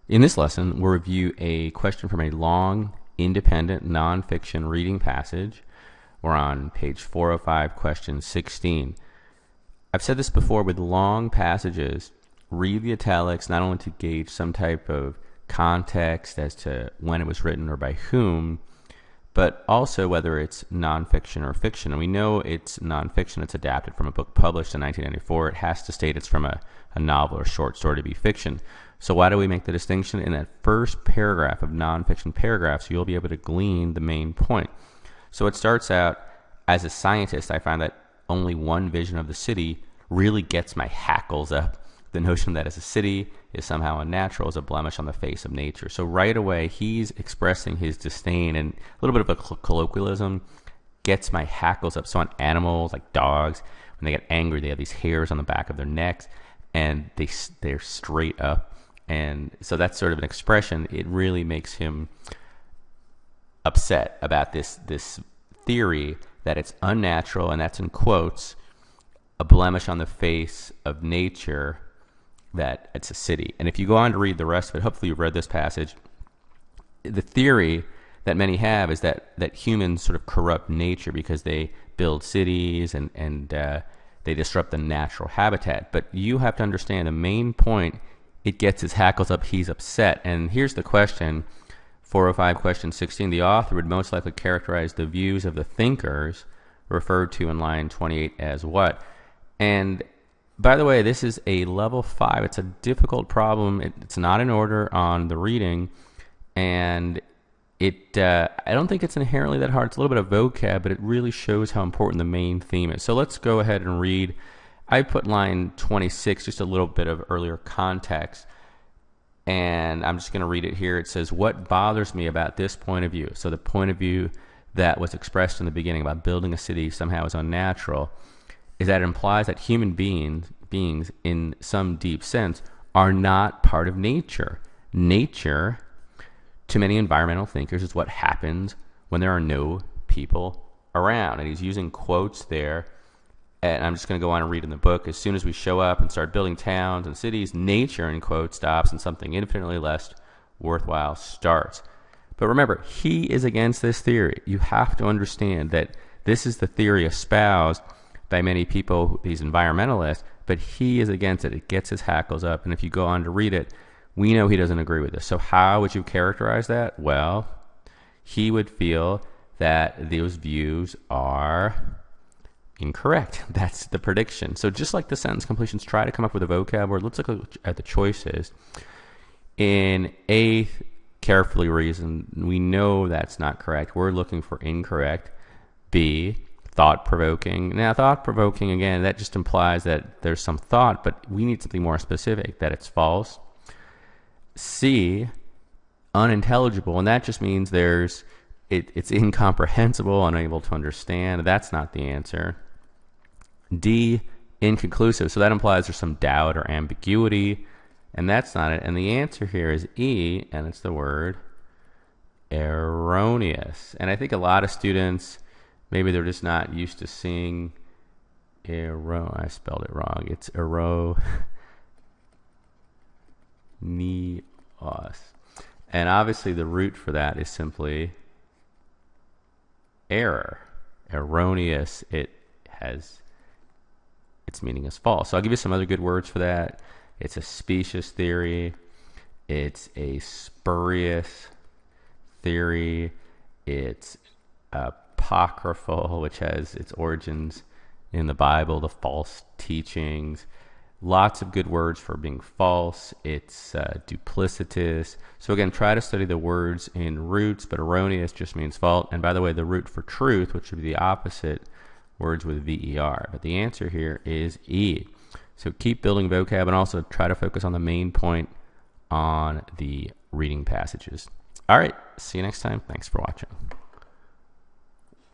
In this lesson, we'll review a question from a long, independent, nonfiction reading passage. We're on page 405, question 16. I've said this before, with long passages, read the italics not only to gauge some type of context as to when it was written or by whom, but also whether it's nonfiction or fiction. And we know it's nonfiction. It's adapted from a book published in 1994. It has to state it's from a novel or short story to be fiction. So why do we make the distinction? In that first paragraph of nonfiction paragraphs, you'll be able to glean the main point. So it starts out, as a scientist, I find that only one vision of the city really gets my hackles up. The notion that as a city is somehow unnatural is a blemish on the face of nature. So right away, he's expressing his disdain, and a little bit of a colloquialism, gets my hackles up. So on animals like dogs, when they get angry, they have these hairs on the back of their necks, and they're straight up. And so that's sort of an expression. It really makes him upset about this theory that it's unnatural, and that's in quotes, a blemish on the face of nature, that it's a city. And if you go on to read the rest of it, hopefully you've read this passage, the theory that many have is that humans sort of corrupt nature because they build cities and they disrupt the natural habitat. But you have to understand the main point. It gets his hackles up. He's upset. And here's the question, 405, question 16. The author would most likely characterize the views of the thinkers referred to in line 28 as what? And by the way, this is a level 5. It's a difficult problem. It's not in order on the reading, and I don't think it's inherently that hard. It's a little bit of vocab, but it really shows how important the main theme is. So let's go ahead and read. I put line 26, just a little bit of earlier context, and I'm just going to read it here. It says, what bothers me about this point of view? So the point of view that was expressed in the beginning about building a city somehow is unnatural, is that it implies that human beings in some deep sense are not part of nature. Nature, to many environmental thinkers, is what happens when there are no people around. And he's using quotes there. And I'm just going to go on and read in the book. As soon as we show up and start building towns and cities, nature, in quotes, stops and something infinitely less worthwhile starts. But remember, he is against this theory. You have to understand that this is the theory espoused by many people, these environmentalists, but he is against it. It gets his hackles up. And if you go on to read it, we know he doesn't agree with this. So how would you characterize that? Well, he would feel that those views are incorrect. That's the prediction. So just like the sentence completions, try to come up with a vocab word. Let's look at the choices. In A, carefully reasoned, we know that's not correct. We're looking for incorrect. B, thought-provoking. Now, thought-provoking, again, that just implies that there's some thought, but we need something more specific, that it's false. C, unintelligible, and that just means it's incomprehensible, unable to understand. That's not the answer. D, inconclusive, so that implies there's some doubt or ambiguity, and that's not it. And the answer here is E, and it's the word erroneous. And I think a lot of students, maybe they're just not used to seeing I spelled it wrong. It's erroneous. And obviously the root for that is simply error. Erroneous, its meaning is false. So I'll give you some other good words for that. It's a specious theory. It's a spurious theory. It's apocryphal, which has its origins in the Bible, the false teachings. Lots of good words for being false. It's duplicitous. So again, try to study the words in roots, but erroneous just means false. And by the way, the root for truth, which would be the opposite, words with VER. But the answer here is E. So keep building vocab and also try to focus on the main point on the reading passages. All right, see you next time. Thanks for watching.